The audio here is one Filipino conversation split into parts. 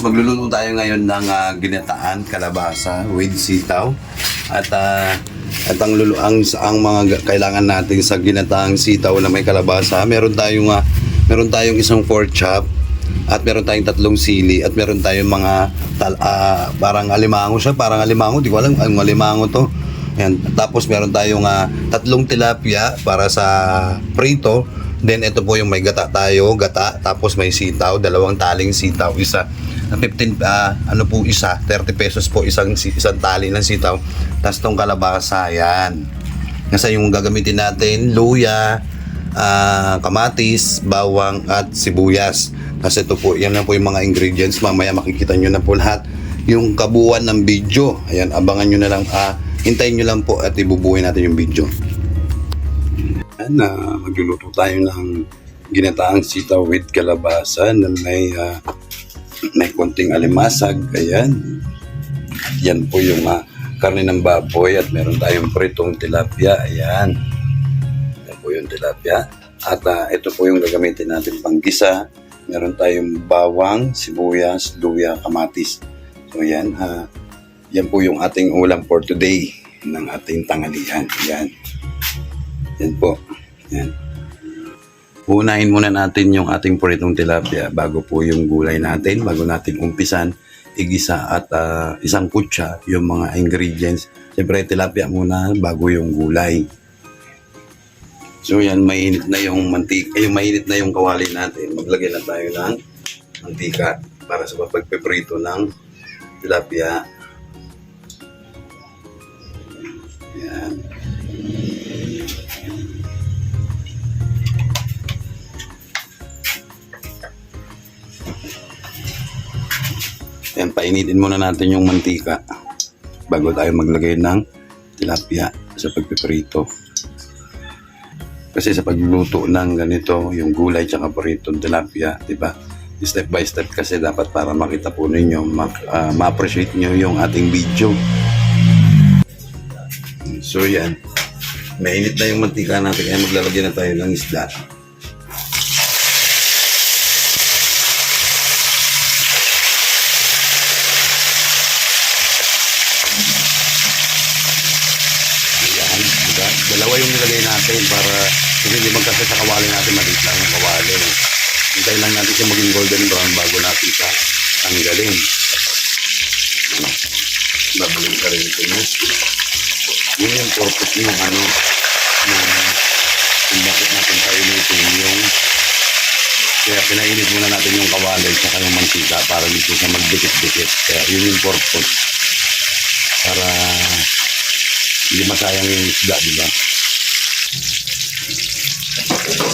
magluluto tayo ngayon ng ginataan kalabasa with sitaw. At ang mga kailangan natin sa ginataang sitaw na may kalabasa, meron tayong isang pork chop, at meron tayong 3 sili, at meron tayong mga parang alimango siya, di ko alam ang alimango to. Ayan. Tapos meron tayong 3 tilapia para sa prito. Then ito po yung may gata, tapos may sitaw, 2 taling sitaw, isa 15 isa 30 pesos po isang tali ng sitaw. Tapos tong kalabasa yan. Kasi yung gagamitin natin, luya, kamatis, bawang at sibuyas. Kasi ito po, yan lang po yung mga ingredients. Mamaya makikita nyo na po lahat yung kabuuan ng video. Ayan, abangan nyo na lang, hintayin nyo lang po at ibubuhay natin yung video. Ayan, magluluto tayo ng ginataang sitaw with kalabasa na may konting alimasag. Ayan, yan po yung karne ng baboy, at meron tayong pritong tilapia. Ayan, yan po yung tilapia. At ito po yung gagamitin natin panggisa. Meron tayong bawang, sibuyas, luya, kamatis. So yan, yan po yung ating ulam for today ng ating tanghalian. Yan, yan po. Yan. Unahin muna natin yung ating pritong tilapia bago po yung gulay natin, bago natin umpisan igisa at isang kutsa yung mga ingredients. Siyempre tilapia muna bago yung gulay. So yan, mainit na yung mantika, mainit na yung kawali natin. Maglagay na tayo ng mantika para sa pagpiprito ng tilapia. Yan. Yan, painitin muna natin yung mantika bago tayo maglagay ng tilapia sa pagpiprito. Kasi sa pagluto ng ganito, yung gulay tsaka pritong tilapia, di ba? Step by step kasi dapat para makita po ninyo, ma-appreciate nyo yung ating video. So yan, mainit na yung mantika natin, kaya maglalagay na tayo ng isda. Dalawa yung nilagay natin para hindi magkasya sa kawali natin, maliit lang yung kawali. Hintayin lang natin siya maging golden brown bago natin siya tanggalin. Babalik ka rin ito, no? Yun yung purpose yung kung bakit natin tayo nito yung kaya pinainit muna natin yung kawali at saka yung mantika para dito sa magdikit-dikit. Kaya yun yung purpose para hindi masayang yung isda, diba?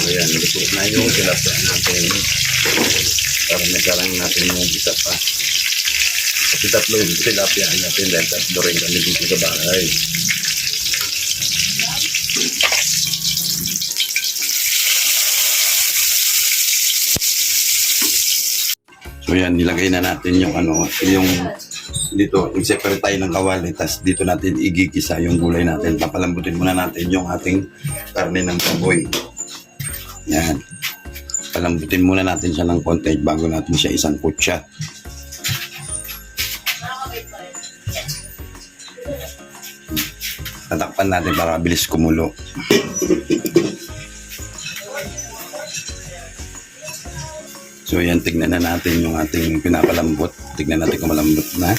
Ayan, luto na yung tilapia natin para nagkarang natin yung isa pa. Kasi 3 yung tilapia natin dahil 3 rin kami dito sa bahay. So yan, nilagay na natin yung yung dito, i-separate tayo ng kawali, tapos dito natin igigisa yung gulay natin. Papalambutin muna natin yung ating karne ng baboy. Yan. Palambutin muna natin siya ng konti bago natin siya isang kutsa. Tatakpan natin para mabilis kumulo. So yan, tignan na natin yung ating pinapalambot. Tignan natin kung malambot na.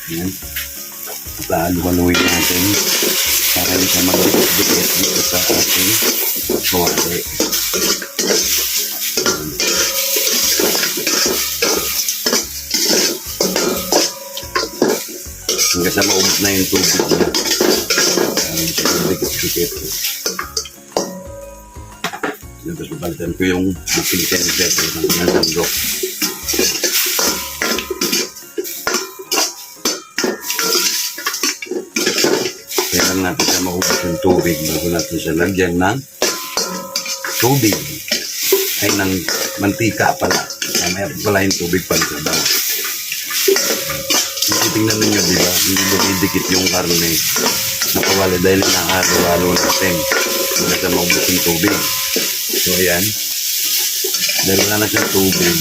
Yan. At haluin natin para hindi siya magdikit-dikit dito sa ating kawali. Hanggang sa maubos na yung tubig niya. Hindi siya magdikit-dikit. Tapos papalitan ko yung buking sensor ng sandok. Kailangan natin siya maubos yung tubig bago natin siya lagyan ng tubig. Ay, ng mantika pala. May pala yung tubig pala sa bawah. Tingnan ninyo, di ba? Hindi lumidikit yung karne na kawali dahil nakahalo-halo natin. Hanggang sa maubos yung tubig. So, ayan. Dahil wala na siyang tubig,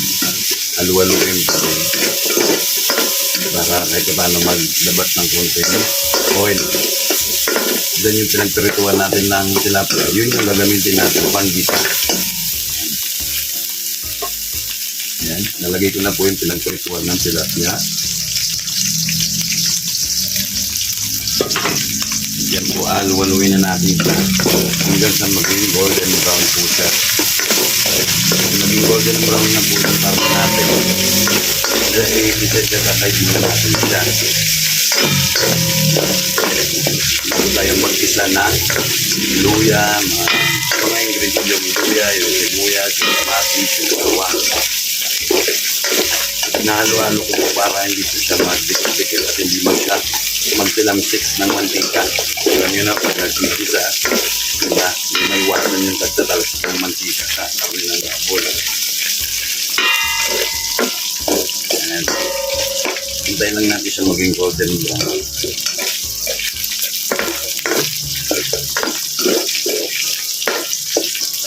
halu-haluin pa rin. Para kahit paano maglabat ng konti ng oil. Then yung pinagpirituan natin ng tilapia, yun yung gagamitin natin pang gisa. Ayan, nalagay ko na po yung pinagpirituan ng tilapia. Yan po, halu-haluin na natin siya hanggang sa maging golden brown po siya. Maging golden brown na po yung karne natin. Dahil isa-kakay na natin siya. Ito tayong mag-isa na luya, mga ingredients yung luya, yung sibuyas, yung kamatis, yung bawang. Nahalo-halo ko po para hindi siya mag-dikit at hindi magsilamsik ng mantika. Alam nyo na, pag nag-isa, may iwasan yung tagtatalsik ng mantika sa karne ng gabol. Ayan. Hintayin lang natin siya maging golden brown.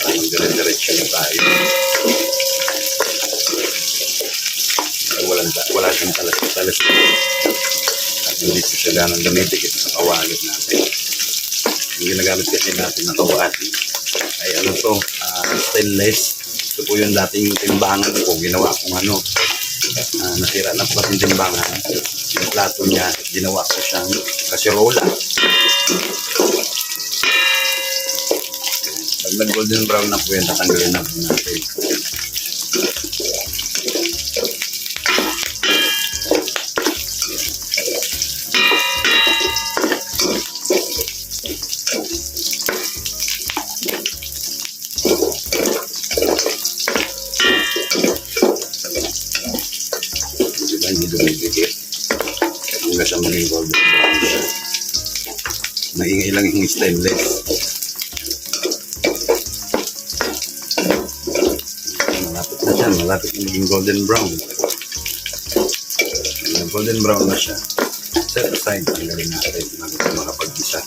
Para mag-dire-diretso na tayo. Wala siyang talasik. At hindi po siya ganang gamitin sa kawalit natin. Yung ginagamit kasi natin na kawali ay ano to, stainless. Ito po yung dating timbangan ko. Ginawa kong nasira na po kasi timbangan. Yung plato niya, ginawa ko siyang kasirola. Pag nag-golden brown na po yan, tatanggalin na po natin. Hindi dumidikit hanggang sa maging golden brown siya. Maingay lang yung stainless. Malapit na siya, malapit na maging golden brown. Golden brown na siya. Set aside, tanggalin natin bago ito makapag-isa.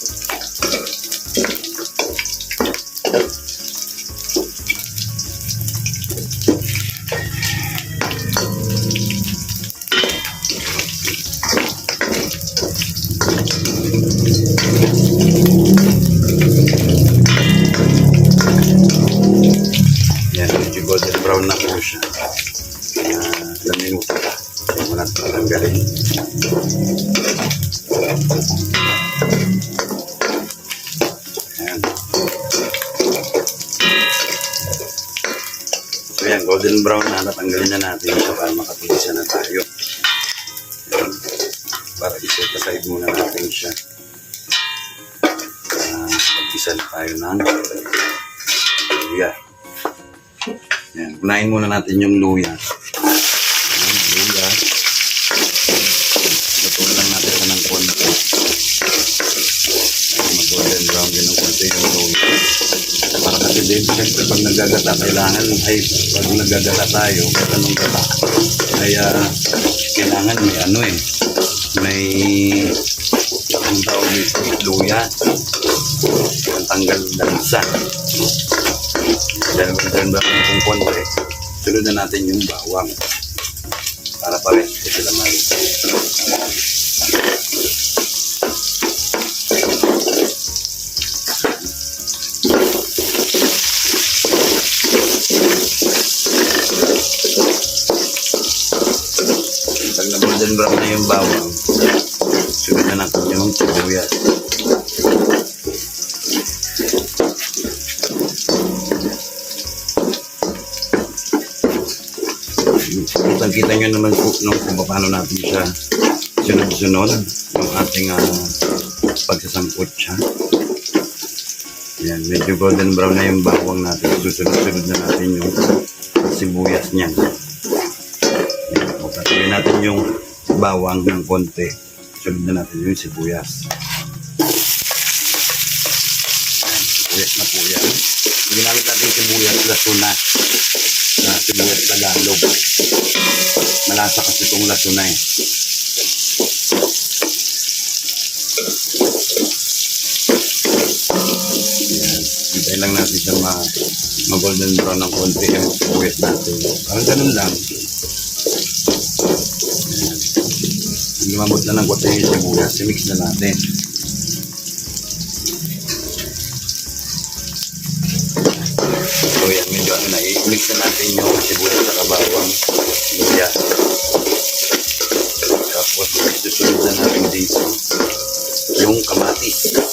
Yan, medyo golden brown na po siya. Ilang minuto pa. Wala ito tanggalin. Ayan. So yan, golden brown na. Natanggalin na natin siya para makapilisa na tayo. Ayan. Para iset aside muna natin siya. Mag-isa na tayo ng luya. Ayan. Unahin muna natin yung luya. Ayan, luya. Lutuin lang natin ito ng konti. Mag-golden brown din ng konti yung luya. Para kasi din, siyempre pag naggagata, kailangan, pag naggagata tayo, kahit anong gata, ay kailangan may ang tawag nito, luya. Ang tanggal ng isa. Dahil golden brown ng konti, sunod na natin yung bawang. Para pares ko sila malito. Pag na golden brown na yung bawang, sunod na natin yung sibuyas. Kita nyo naman po kung paano natin siya sunod-sunod yung ating pagsasampot siya. Yan, medyo golden brown na yung bawang natin. Susunod-sunod na natin yung sibuyas niya. Yan, patuloy natin yung bawang ng konti. Sunod na natin yung sibuyas. Yan, sibuyas na po yan. Ginamit natin sibuyas, lasuna. Sibuyas Tagalog. Malasa kasi itong lasuna eh. Yan. Hintayin lang natin siya ma-golden brown ng konti yung sibuyas natin. Parang ganun lang. Ayan. Lumamot na ng konti yung sibuyas. I-mix na natin. So yan, medyo ano na, i-mix na natin yung sibuyas sa bawang luya. Tapos susunod na natin dito yung kamatis.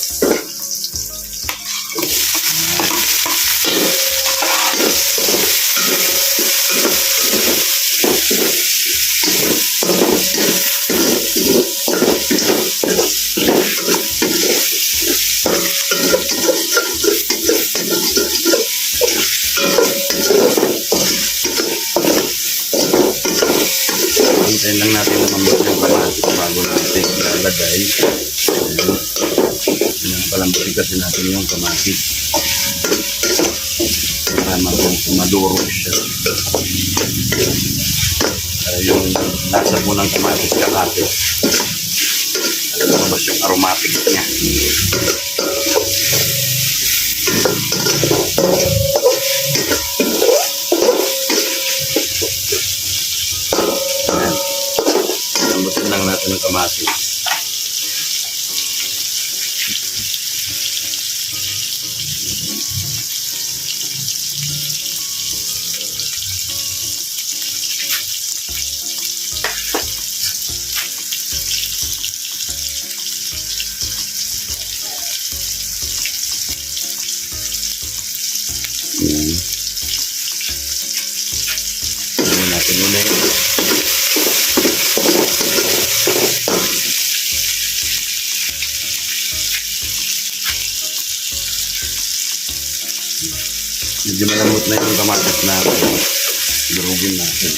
Hintayin lang natin lumambot yung kamatis bago natin ilalagay. Palambutin kasi natin yung kamatis para maduro siya. Para yung nasa po ng kamatis kakapit. Lumabas yung aromatic niya. Ayan. Lambutin lang natin ng kamatis. Ayan. Ayan natin ulit. Medyo malambot na yung kamatis natin. Durugin natin.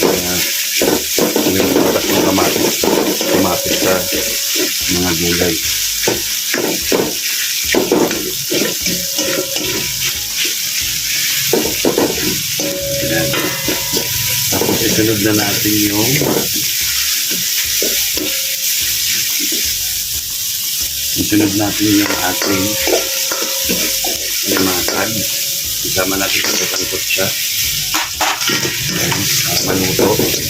Kaya yung patas ng kamatis kumapit sa mga gulay. Ayan. Tapos isunod na natin yung ating limasag. Isama natin pagkatangkot siya. Ayan, maluto. Ayan.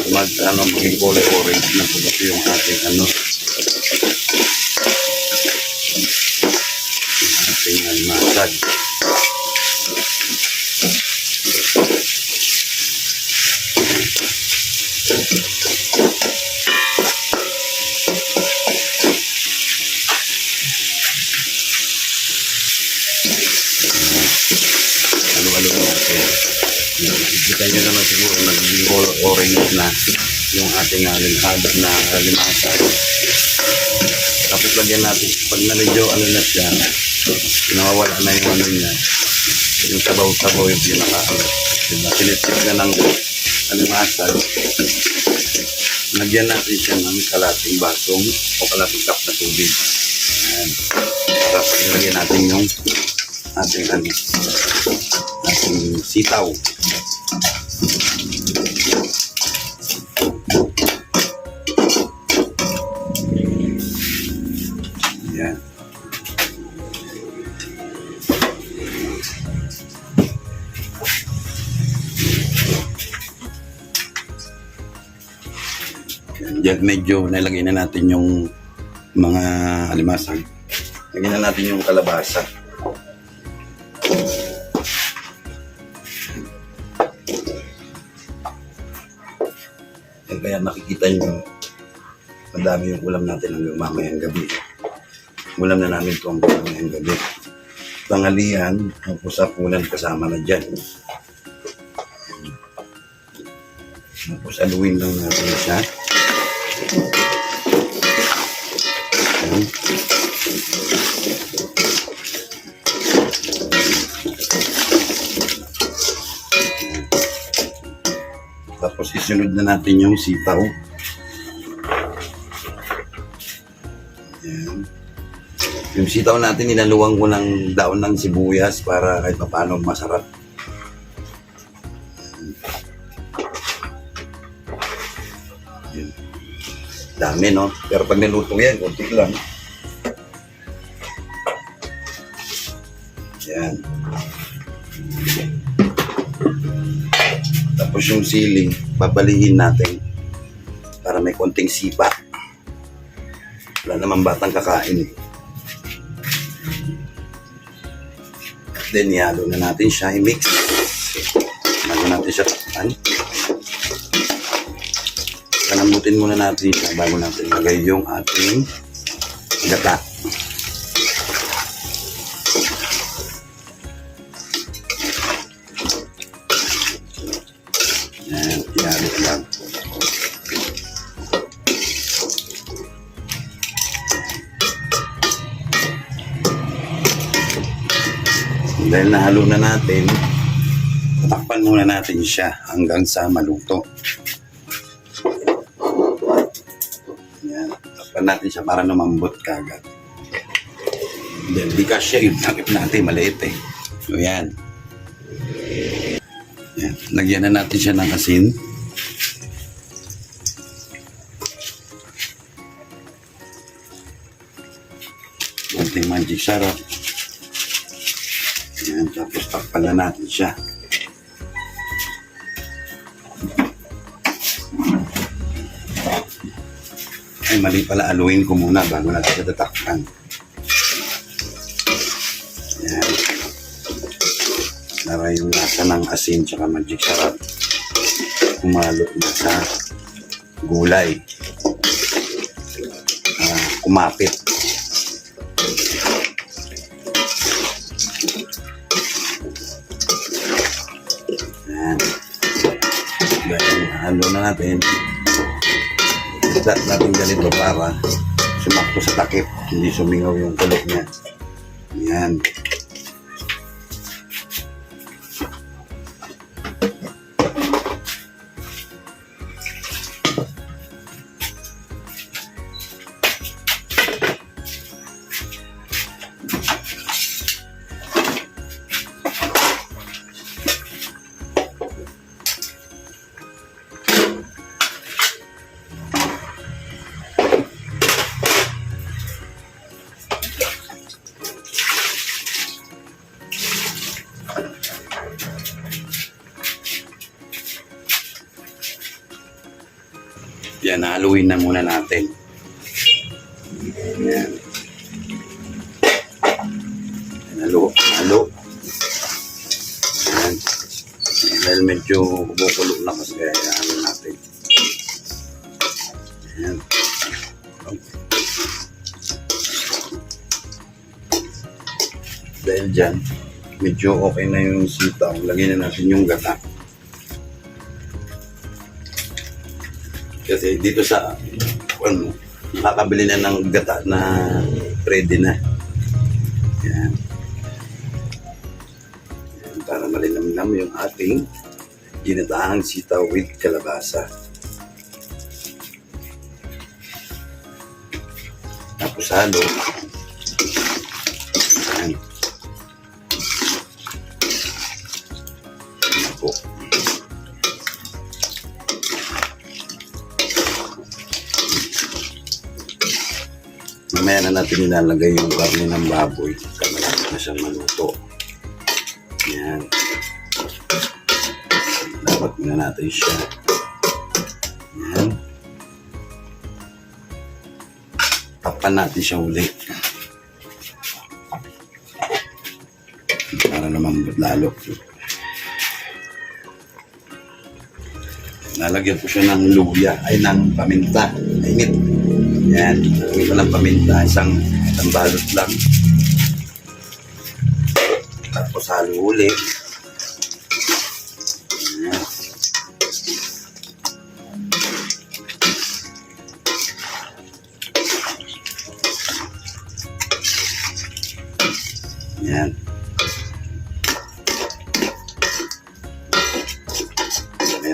Para maging kulay orange na po yung ating limasag. Halo-halo natin. Kita nyo naman siguro naging orange na yung ating limasag. Tapos lagyan natin, pag na medyo na siya, nawawala na yung niya, yung sabaw-sabaw yung diba? Sinitsip na ng limasag. Lagyan natin siya ng kalating basong o kalating cup na tubig. Ayan. Tapos lagyan natin yung ating sitaw. Ayan. Diyan medyo nilagay na natin yung mga alimasag. Lagyan na natin yung kalabasa. Kaya makikita nyo madami yung ulam natin hanggang mamayang gabi. Ulam na namin ito hanggang mamayang gabi. Tanghalian, tapos hapunan kasama na dyan. Tapos aluin lang natin siya. Ayan. Tapos isunod na natin yung sitaw. Ayan. Yung sitaw natin, inaluwang ko ng daon ng sibuyas para kahit paano masarap. Dami, no? Pero pag niluto yan, konti lang. Yan. Tapos yung sili, babalihin natin para may konting sipa. Wala naman batang kakain eh. Then, ihalo na natin siya, i-mix. Bago natin siya takpan. Kalambutin muna natin siya bago natin lagay yung ating gata. Yan, ihalo lang. Dahil nahalo na natin, tatakpan muna natin siya hanggang sa maluto. Yan, tatakpan natin siya para lumambot kagad. Then, di kasya yung takip natin, maliit eh. So, yan. Yan. Lagyan na natin siya ng asin. Konting magic sarap. Yan, tapos takpan na natin siya. Ay, mali pala, aluin ko muna bago natin siya tatakpan. Yan. Para yung lasa ng asin tsaka magic sarap kumalo na sa gulay. Kumapit. Yan. Dahil halo na natin. Start natin ganito para sumakto sa takip. Hindi sumingaw yung kulot niya. Yan. Yan, haluin na muna natin. Yan. Halo. Yan. Dahil medyo kumukulo na kasi kaya halo natin. Yan. Dahil dyan, medyo okay na yung sitaw. Lagyan na natin yung gata. Kasi dito sa nakakabili na ng gata na ready na. Yan. Yan, para malinamnam yung ating ginataang sitaw with kalabasa. Tapos halo. Yan. Ako. Mamaya na natin nilalagay yung karne ng baboy. Malapit na siyang maluto. Yan. Dapat muna natin siya. Yan. Takpan natin siya ulit. Para naman lalo. Nalagyan ko siya ng luya, ay ng paminta. Init. Yan, lagyan ko ng paminta, isang balot lang. Tapos halo ulit. Yan. Yan.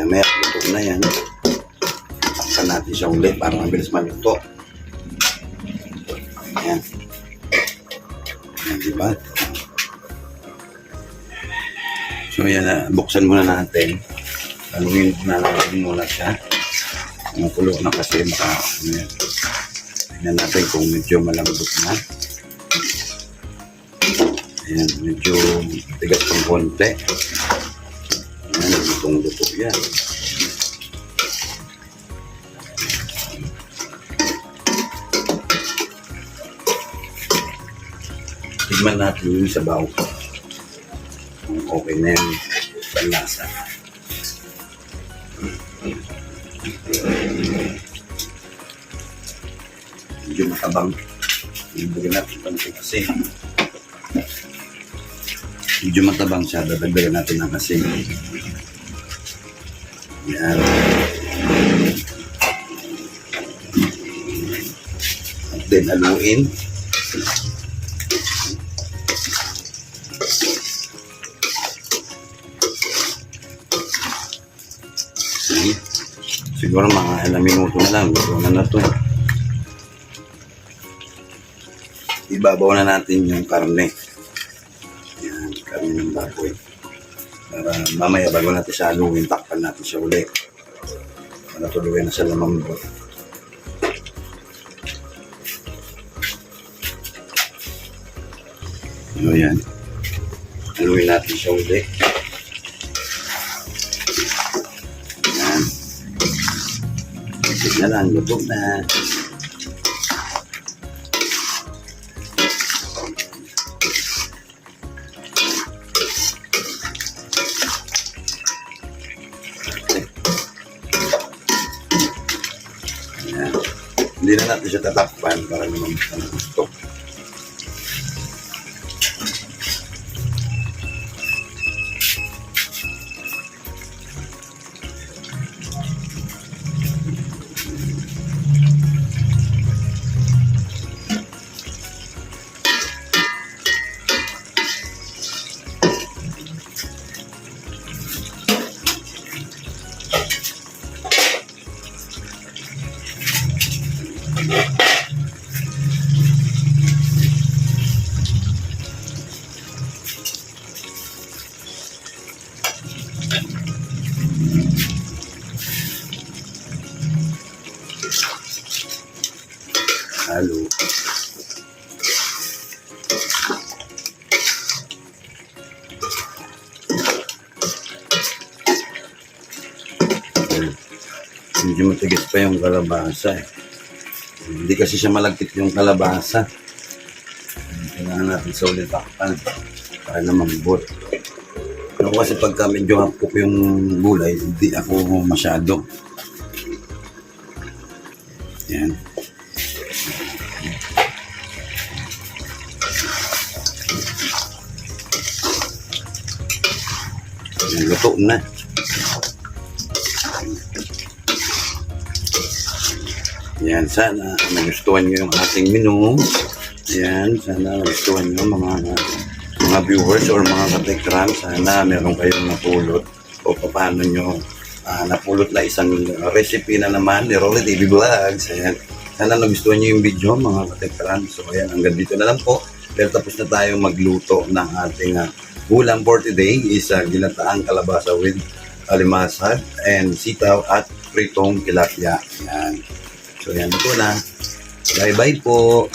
Maya, luto na yan. Takpan natin siya ulit para mabilis maluto. Yan. Yan, diba? So, yan na. Buksan muna natin. Haluin na natin muna siya. Kumukulo na kasi baka ano yan. Tingnan natin kung medyo malambot na. Ayan, medyo tigas pang konti. Ayan, lutong-luto yan. Tignan natin yung sabaw. Kung okay na yung panlasa. Medyo matabang. Ibigyan natin konti kasi. Medyo matabang siya. Dadagdagan natin ng kasi. Yan. At then haluin. Siguro mga ilang minuto na lang. Gusto na to. Ibabaw na natin yung karne. Yan, karne ng baboy. Para mamaya bago natin siya haluin, takpan natin siya uli. Para tuluyan na siya lumambot. Ano yan. Haluin natin siya uli. Yan. Tignan lang, luto na. Yan. Hindi na natin siya tatakpan para naman ng gusto. Halo. Medyo matigas pa yung kalabasa eh. Hindi kasi siya malagkit yung kalabasa. Kailangan natin sa ulit takpan para na mambot. Pero kasi pagka medyo hapok yung gulay, hindi ako masyado. Yan. Yan, luto na. Yan, sana nagustuhan nyo yung ating menu. Yan, sana nagustuhan nyo mga viewers or mga katekram. Sana meron kayong napulot o paano nyo napulot na isang recipe na naman ni Rolly TV Vlogs. Ayan. Sana nagustuhan nyo yung video mga katekram. So ayan, hanggang dito na lang po. Dahil tapos na tayong magluto ng ating ulam for today is ginataang kalabasa with alimasag and sitaw at pritong tilapia. Yan. So yan, ito na. Bye-bye po.